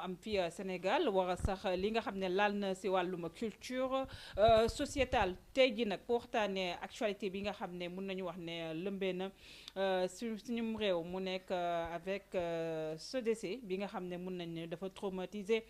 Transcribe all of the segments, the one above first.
am fii Sénégal war a sax li nga xam ne laal na si wàllum culture sociétale tey ji nag pour waxtaanee actualité bi nga xam ne mun nañu wax ne lëmbee na suñu réew mu nekk avec ce décès bi nga xam ne mun nañ ne dafa traumatiser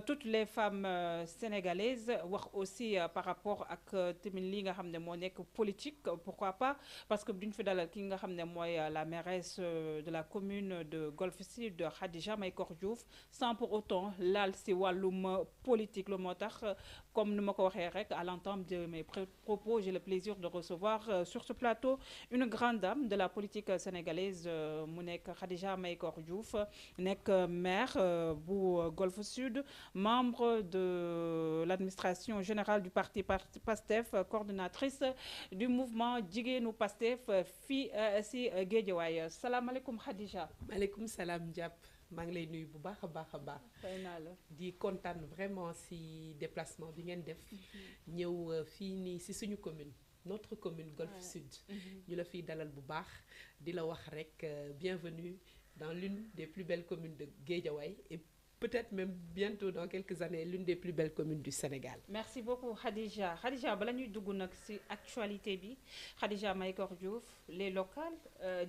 toutes les femmes sénégalaises wax aussi par rapport ak tamit li nga xam ne moo nekk politique pourquoi pas parce que duñ fi dalal ki nga xam ne mooy la mairesse de la commune de Golf Sud Khadija Mahécor Diouf sans pour autant laal si wàllum politique lu moo tax comme ni ma ko waxee rek à l'entame de mes propos j'ai le plaisir de recevoir sur ce plateau une grande dame de la politique sénégalaise mu nekk Khadija Mahécor Diouf nekk maire bu Golf Sud membre de l'administration générale du parti PASTEF coordonnatrice du mouvement jigéenu PASTEF fii si Guédiawaye salaamaaleykum Khadija. maaleykum salaam Diap maa ngi lay nuyu bu baax a baax a baax. fay naa la di kontaan vraiment si déplacement bi ngeen def. ñëw fii nii si suñu commune. notre commune Golf Sud. ñu la fiy dalal bu baax di la wax rek bienvenue dans l'une des plus belles communes de Guédiawaye et peut-être même bientôt dans quelques années l'une des plus belles communes du Sénégal. Merci beaucoup Khadija. Khadija bala ñuy dugg nag ci actualité bi Khadija Mahécor Diouf les locales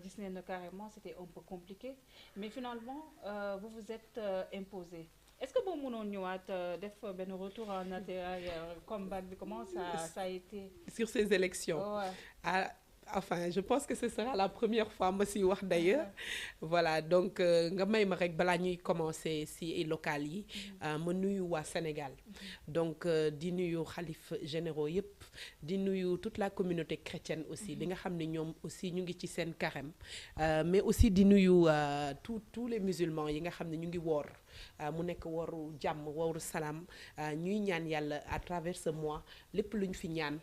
gis nañ ne carrément c'était un peu compliqué mais finalement vous vous êtes imposé. Est-ce que boo mënoon ñëwaat def benn retour en arrière combat bi comment ça a été. Sur ces élections. Ouais. Enfin je pense que ce sera la première fois ma si wax d'ailleurs voilà donc nga may ma rek balaa ñuy commencer si locales yi ma nuyu waa Sénégal donc di nuyu xalif généraux yëpp di nuyu toute la communauté chrétienne aussi bi nga xam ne ñoom aussi ñu ngi ci seen carême mais aussi di nuyu tous les musulmans yi nga xam ne ñu ngi woor mu nekk wooru jàmm wooru salaam ñuy ñaan yàlla à travers ce mois lépp lu ñu fi ñaan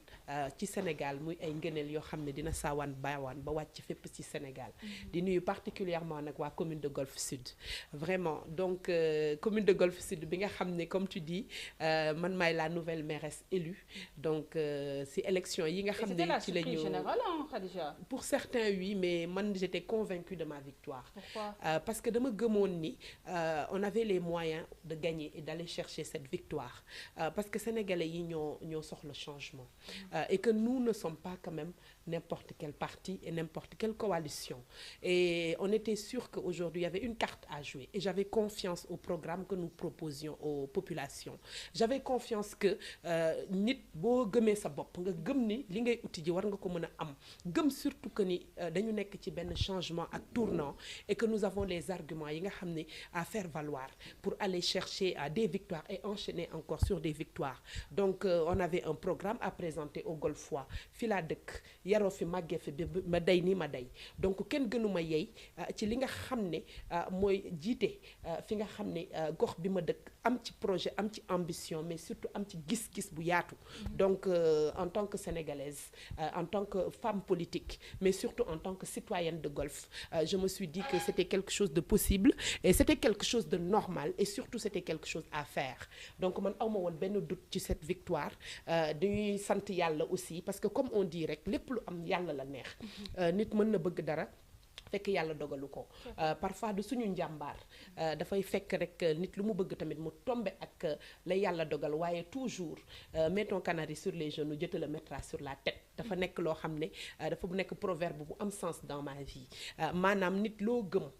ci Sénégal muy ay ngëneel yoo xam ne dina saawaan baawaan ba wàcc fépp ci Sénégal di nuyu particulièrement nag waa commune de Golf Sud vraiment donc commune de Golf Sud bi nga xam ne comme tu dis man maay la nouvelle mairesse élue donc ci élection yi nga xam ne ci la ñu générale Khadija. Pour certains oui mais man j'étais convaincue de ma victoire. Pourquoi? Parce que dama gëmoon ni on avait les moyens de gagner et d'aller chercher cette victoire parce que sénégalais yi ñoo soxla changement et que nous ne sommes pas quand même n'importe quel parti et n'importe quelle coalition et on était sûr qu'aujourd'hui il y avait une carte à jouer et j'avais confiance au programme que nous proposions aux populations j'avais confiance que nit boo gëmee sa bopp nga gëm ni li ngay uti ji war nga ko mën a am gëm surtout que ni dañu nekk ci benn changement ak tournant et que nous avons les arguments yi nga xam ne à faire valoir pour aller chercher des victoires et enchaîner encore sur des victoires donc on avait un programme à présenter au Golfois fi laa dëkk yaroo fi màggee fi bi ma day ni ma day donc kenn gënuma yey ci li nga xam ne mooy jiite fi nga xam ne gox bi ma dëkk am ci projet am ci ambition mais surtout am ci gis-gis bu yaatu donc en tant que sénégalaise en tant que femme politique mais surtout en tant que citoyenne de Golf je me suis dit que c'était quelque chose de possible et c'était quelque chose de normal et surtout c'était quelque chose à faire donc man awma woon benn doute ci cette victoire dañuy sant yàlla aussi parce que comme on dit rek lépp lu am yàlla la neex nit mën na bëgg dara fekk yàlla dogalu ko parfois du suñu njàmbaar dafay fekk rek nit lu mu bëgg tamit mu tombe ak la yàlla dogal waaye toujours mets ton canari sur les genoux Dieu te le mettra sur la tête dafa nekk loo xam ne dafa nekk proverbe bu am sens dans ma vie maanaam nit loo gëm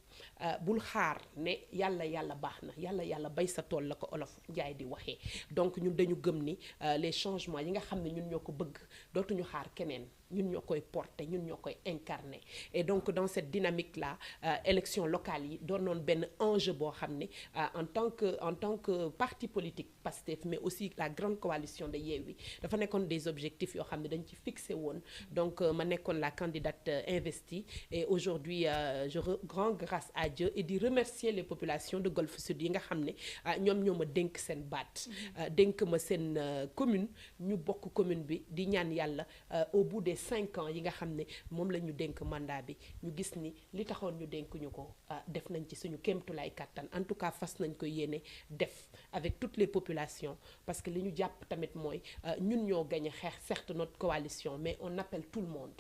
bul xaar ne yàlla baax na yàlla bay sa tool la ko olof njaay di waxee donc ñun dañu gëm ni les changements yi nga xam ne ñun ñoo ko bëgg dootuñu xaar keneen ñun ñoo koy porter ñun ñoo koy incarner et donc dans cette dynamique là élection locale yi doonoon benn enjeu boo xam ne en tant que parti politique PASTEF mais aussi la grande coalition de Yewwi dafa nekkoon des objectifs yoo xam ne dañ ci fixé woon donc ma nekkoon la candidate investie et aujourd'hui je rends grâce à Dieu et di remercier les populations de Golf Sud yi nga xam ne ñoom ñoo ma dénk seen baat dénk ma seen commune ñu bokk commune bi di ñaan yàlla au bout des 5 ans yi nga xam ne moom la ñu dénk mandat bi ñu gis ni li taxoon ñu dénk ñu ko def nañ ci suñu kéemtulaay kàttan en tout cas fas nañ ko yéene def avec toutes les populations parce que li ñu jàpp tamit mooy ñun ñoo gagné xeex certes notre coalition mais on appelle tout le monde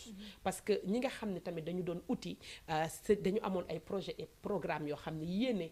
parce que ñi nga xam ne tamit dañu doon outil dañu amoon ay projets et programme yoo xam ne yéene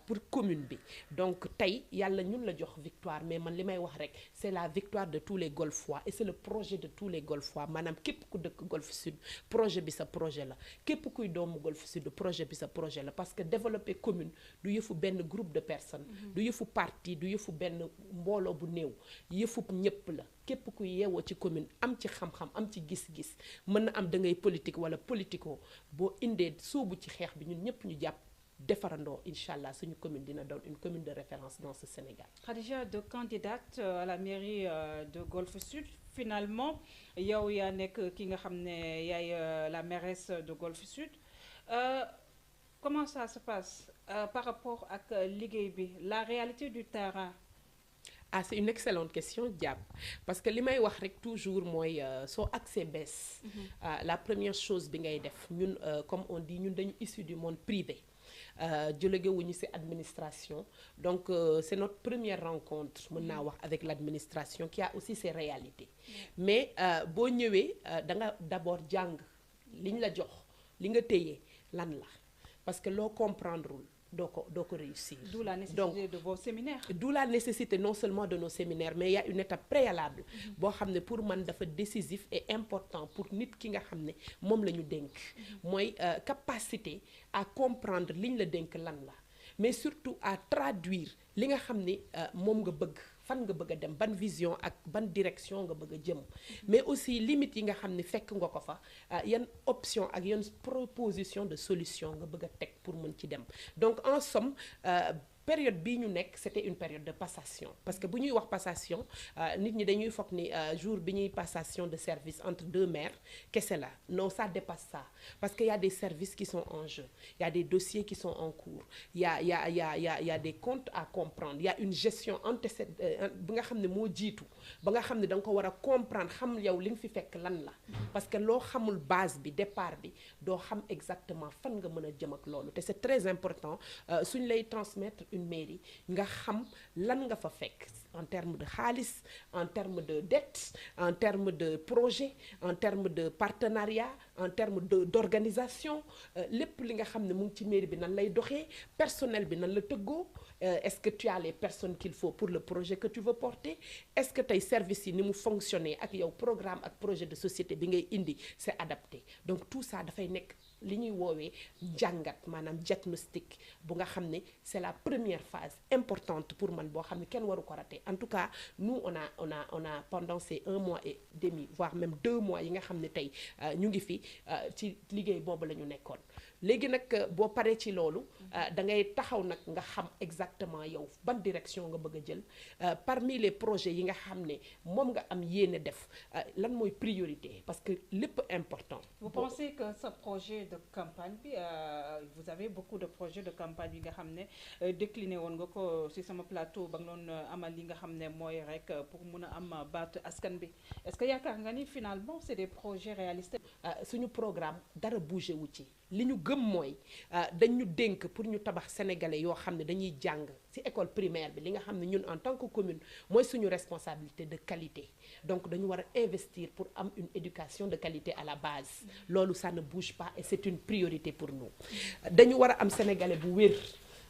pour commune bi donc tey yàlla ñun la jox victoire mais man li may wax rek c'est la victoire de tous les Golfois et c'est le projet de tous les Golfois maanaam képp ku dëkk Golf Sud projet bi sa projet la képp kuy doomu Golf Sud projet bi sa projet la parce que développer commune du yëfu benn groupe de personnes du yëfu parti du yëfu benn mbooloo bu néew yëfu ñëpp la képp kuy yeewoo ci commune am ci xam-xam am ci gis-gis mën na am da ngay politique wala politico boo indee soobu ci xeex bi ñun ñëpp ñu jàpp defarandoo incha allah suñu commune dina doon une commune de référence dans ce Sénégal. Khadija, de candidate à la mairie de Golf Sud finalement yow yaa nekk ki nga xam ne yaay la mairesse de Golf Sud comment ça se passe par rapport ak liggéey bi la réalité du terrain. Ah, c'est une excellente question, Diab. Parce que li may wax rek toujours mooy soo accès bees la première chose bi ngay def ñun comme on dit ñun dañu issu du monde privé jëlegewuñu ci administration donc c'est notre première rencontre mën naa wax avec l'administration qui a aussi ses réalités mais boo ñëwee da nga d'abord jàng liñ la jox li nga téye lan la parce que loo comprendrewul doo ko réussir. D'où la nécessité de vos séminaires. D'où la nécessité non seulement de nos séminaires mais il y a une étape préalable boo xam ne pour man dafa décisif et important pour nit ki nga xam ne moom la ñu dénk mooy capacité à comprendre liñ la dénk lan la mais surtout à traduire li nga xam ne moom nga bëgg fan nga bëgg a dem ban vision ak ban direction nga bëgg a jëm mais aussi limites yi nga xam ne fekk nga ko fa yan option ak yan proposition de solution nga bëgg a teg pour mën ci dem donc en somme période bii ñu nekk c'était une période de passation parce que bu ñuy wax passation nit ñi dañuy foog ni jour bi ñuy passation de service entre deux maires kese la non ça dépasse ça parce que y a des services qui sont en jeu il y a des dossiers qui sont en cours il y a des comptes à comprendre il y a une gestion antécédente bi nga xam ne moo jiitu ba nga xam ne da nga ko war a comprendre xam yow li nga fi fekk lan la parce que loo xamul base bi départ bi doo xam exactement fan nga mën a jëm ak loolu te c'est très important suñ lay transmettre une mairie nga xam lan nga fa fekk en termes de xaalis en termes de dette en termes de projet en termes de partenariat en termes d'organisation lépp li nga xam ne mu ngi ci mairie bi nan lay doxee personnel bi nan la tëggoo est-ce que tu as les personnes qu'il faut pour le projet que tu veux porter est-ce que tey service yi ni mu fonctionner ak yow programme ak projet de société bi ngay indi c'est adapté donc tout ça dafay nekk li ñuy woowee jàngat maanaam diagnostic bu nga xam ne c'est la première phase importante pour man boo xam ne kenn waru ko rater en tout cas nous on a pendant ces 1 mois et demi voire même 2 mois yi nga xam ne tey ñu ngi fi ci liggéey boobu la ñu nekkoon léegi nag boo paree ci loolu da ngay taxaw nag nga xam exactement yow ban direction nga bëgg a jël parmi les projets yi nga xam ne moom nga am yéene def lan mooy priorité parce que lépp important. Vous pensez que ce projet de campagne bi vous avez beaucoup de projets de campagne yi nga xam ne décliné woon nga ko ci sama plateau ba nga doon amal li nga xam ne mooy rek pour mun a am baatu askan bi est-ce que yaakaar nga ni finalement c'est des projets réalistes. suñu programme dara bougé wu ci li ñu gëm mooy dañu dénk pour ñu tabax sénégalais yoo xam ne dañuy jàng ci école primaire bi li nga xam ne ñun en tant que commune mooy suñu responsabilité de qualité donc dañu war a investir pour am une éducation de qualité à la base loolu ça ne bouge pas et c'est une priorité pour nous dañu war a am sénégalais bu wér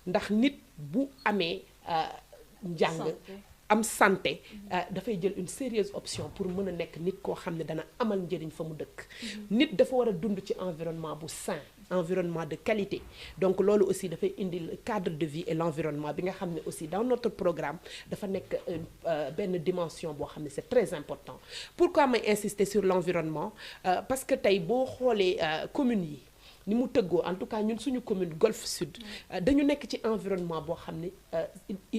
ndax nit bu amee njàng am santé dafay jël une sérieuse option pour mën a nekk nit koo xam ne dana amal njëriñ fa mu dëkk nit dafa war a dund ci environnement bu sain environnement de qualité donc loolu aussi dafay indi le cadre de vie et l'environnement bi nga xam ne aussi dans notre programme dafa nekk benn dimension boo xam ne c'est très important pourquoi may insister sur l'environnement parce que tey boo xoolee communes yi ni mu tëggoo en tout cas ñun suñu commune Golf Sud dañu nekk ci environnement boo xam ne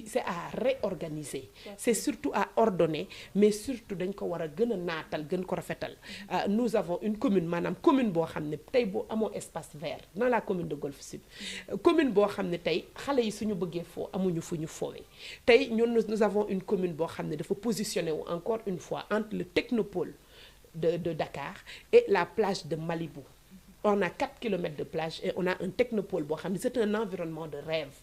c'est à réorganiser c'est surtout à ordonner mais surtout dañ ko war a gën a naatal gën ko rafetal nous avons une commune maanaam commune boo xam ne tey boo amoo espace vert dans la commune de Golf Sud commune boo xam ne tey xale yi suñu bëggee foo amuñu fu ñu foowee tey ñun nous avons une commune boo xam ne dafa positionné wu encore une fois entre le technopôle de Dakar et la plage de Malibu on a 4 kilomètres de plage et on a un technopôle boo xam ne c'est un environnement de rêve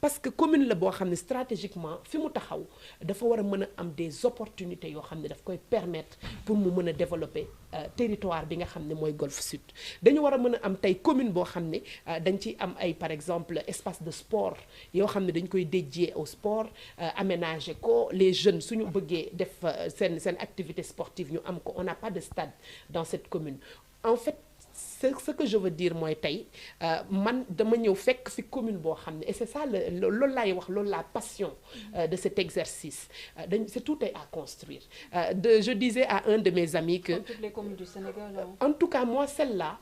parce que commune la boo xam ne stratégiquement fi mu taxaw dafa war a mën a am des opportunités yoo xam ne daf koy permettre pour mu mën a développer territoire bi nga xam ne mooy Golfe Sud. dañu war a mën a am tey commune boo xam ne dañ ciy am ay par exemple espace de sport yoo xam ne dañ koy dédié au sport aménager ko les jeunes suñu bëggee def seen activité sportive ñu am ko. On n'a pas de stade dans cette commune. En fait, ce que je veux dire mooy tey man dama ñëw fekk fi commune boo xam ne et c'est ça loolu laay wax loolu la passion de cet exercice c'est tout est à construire je disais à un de mes amis que comme toutes les communes du Sénégal en tout cas moi celle-là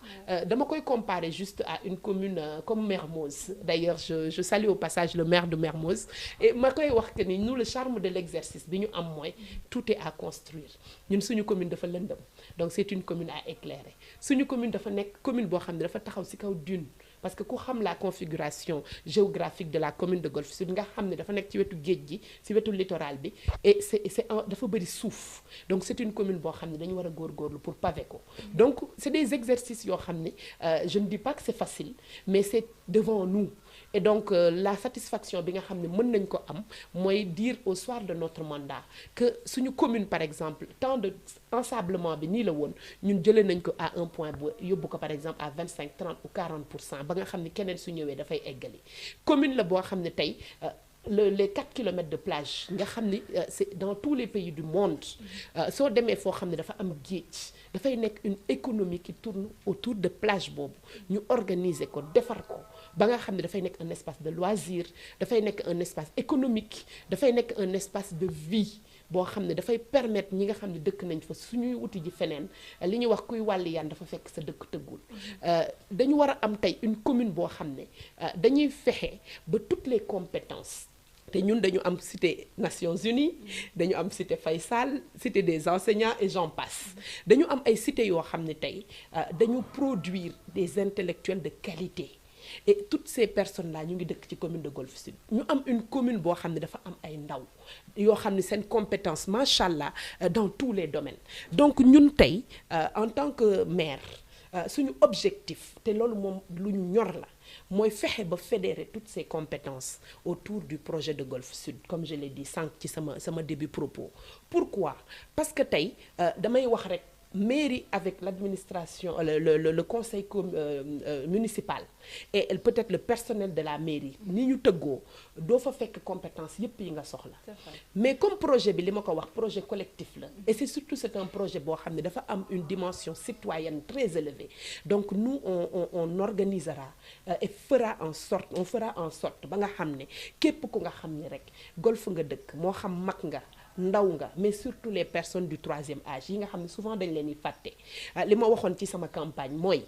dama koy comparer juste à une commune comme Mermoz. D'ailleurs je salue au passage le maire de Mermoz et ma koy wax que ni nous le charme de l'exercice bi ñu am mooy tout est à construire ñun suñu commune dafa lëndëm donc c'est une commune à éclairer suñu commune dafa nekk commune boo xam ne dafa taxaw ci kaw dune parce que ku xam la configuration géographique de la commune de Golfe Sud nga xam ne dafa nekk ci wetu géej gi ci wetu littoral bi et c'est dafa bëri suuf donc c'est une commune boo xam ne dañu war a góorgóorlu pour paver ko donc c'est des exercices yoo xam ne je ne dis pas que c'est facile mais c'est devant nous. Et donc la satisfaction bi nga xam ne mën nañ ko am mooy dire au soir de notre mandat que suñu commune par exemple temps de ensablement bi nii la woon ñun jëlee nañ ko à un point bu yóbbu ko par exemple à 25 30 ou 40% ba nga xam ne keneen su ñëwee dafay eggali commune la boo xam ne tey les 4 kilomètres de plage nga xam ni c'est dans tous les pays du monde soo demee foo xam ne dafa am géej dafay nekk une économie qui tourne autour de plage boobu ñu organiser ko defar ko ba nga xam ne dafay nekk un espace de loisir dafay nekk un espace économique dafay nekk un espace de vie boo xam ne dafay permettre ñi nga xam ne dëkk nañ fa suñuy wuti ji feneen li ñuy wax kuy wàlli yaan dafa fekk sa dëkk tëggul dañu war a am tey une commune boo xam ne dañuy fexe ba toutes les compétences te ñun dañu am cité Nations Unies dañu am cité Faysal cité des enseignants et j'en passe dañu am ay cité yoo xam ne tey dañu produire des intellectuels de qualité et toutes ces personnes là ñu ngi dëkk ci commune de Golfe Sud ñu am une commune boo xam ne dafa am ay ndaw yoo xam ne seen compétence macha allah dans tous les domaines donc ñun tey en tant que maire suñu objectif te loolu moom lu ñu ñor la mooy fexe ba fédérer toutes ces compétences autour du projet de Golfe Sud comme je l'ai dit sànq ci sama début propos. Pourquoi? Parce que tey damay wax rek mairie avec l'administration le conseil municipal et peut-être le personnel de la mairie ni ñu tëggoo doo fa fekk compétence yépp yi nga soxla mais comme projet bi li ma ko wax projet collectif la et c'est un projet boo xam ne dafa am une dimension citoyenne très élevée donc nous on organisera et on fera en sorte ba nga xam ne képp ku nga xam ne rek Golf nga dëkk moo xam mag nga ndaw nga mais surtout les personnes du troisième âge yi nga xam ne souvent dañ leen di fàtte li ma waxoon ci sama campagne mooy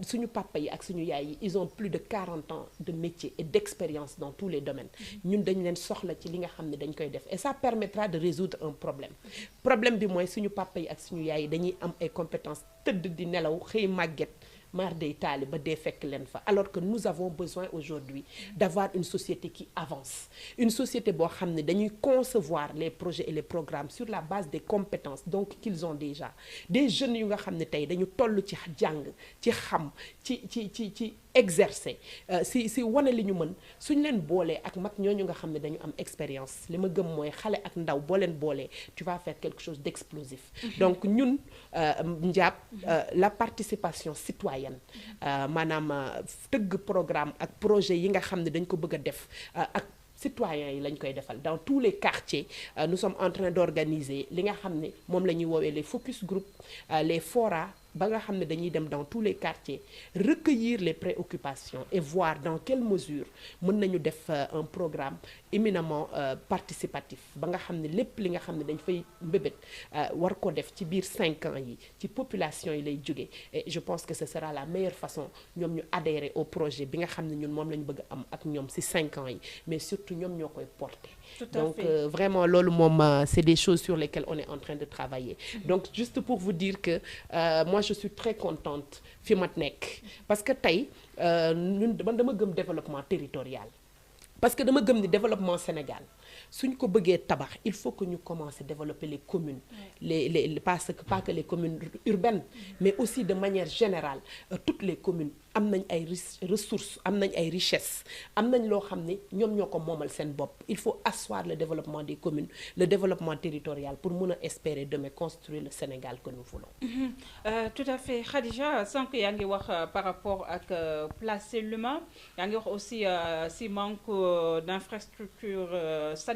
suñu papa yi ak suñu yaay yi ils ont plus de 40 ans de métier et d'expérience dans tous les domaines ñun dañ leen soxla ci li nga xam ne dañ koy def et ça permettra de résoudre un problème bi mooy suñu papa yi ak suñu yaay yi dañuy am ay compétences tëdd di nelaw xëy màgget mar day taali ba dee fekk leen fa alors que nous avons besoin aujourd'hui d'avoir une société qui avance une société boo xam ne dañuy concevoir les projets et les programmes sur la base des compétences donc qu'ils ont déjà des jeunes yu nga xam ne tey dañu toll ci jàng ci xam ci exercer si wane li ñu mën suñ leen boolee ak mag ñooñu nga xam ne dañu am expérience li ma gëm mooy xale ak ndaw boo leen boolee tu vas faire quelque chose d'explosif donc ñun Ndiab la participation citoyenne maanaam tëgg programme ak projet yi nga xam ne dañ ko bëgg a def ak citoyens yi lañ koy defal dans tous les quartiers nous sommes en train d'organiser li nga xam ne moom la ñuy woowee les focus group les forats ba nga xam ne dañuy dem dans tous les quartiers recueillir les préoccupations et voir dans quelle mesure mën nañu def un programme éminemment participatif ba nga xam ne lépp li nga xam ne dañ fay mbébét war ko def ci biir 5 ans yi ci population yi lay jóge et je pense que ce sera la meilleure façon ñoom ñu adhérer au projet bi nga xam ne ñun moom la ñu bëgg am ak ñoom ci 5 ans yi mais surtout ñoom ñoo koy porter donc vraiment loolu moom c'est des choses sur lesquelles on est en train de travailler donc juste pour vous dire que moi je suis très contente fi ma nekk parce que tey ñun man dama gëm développement territorial parce que dama gëm ni développement Sénégal suñ ko bëggee tabax il faut que ñu commencer développer les communes les pas que les communes urbaines mais aussi de manière générale toutes les communes am nañ ay ressources am nañ ay richesses am nañ loo xam ne ñoom ñoo ko moomal seen bopp il faut asseoir le développement des communes le développement territorial pour mun a espérer demain construire le Sénégal que nous voulons. Tout à fait Khadija sànq yaa ngi wax par rapport ak placer l'humain yaa ngi wax aussi si manque d'infrastructures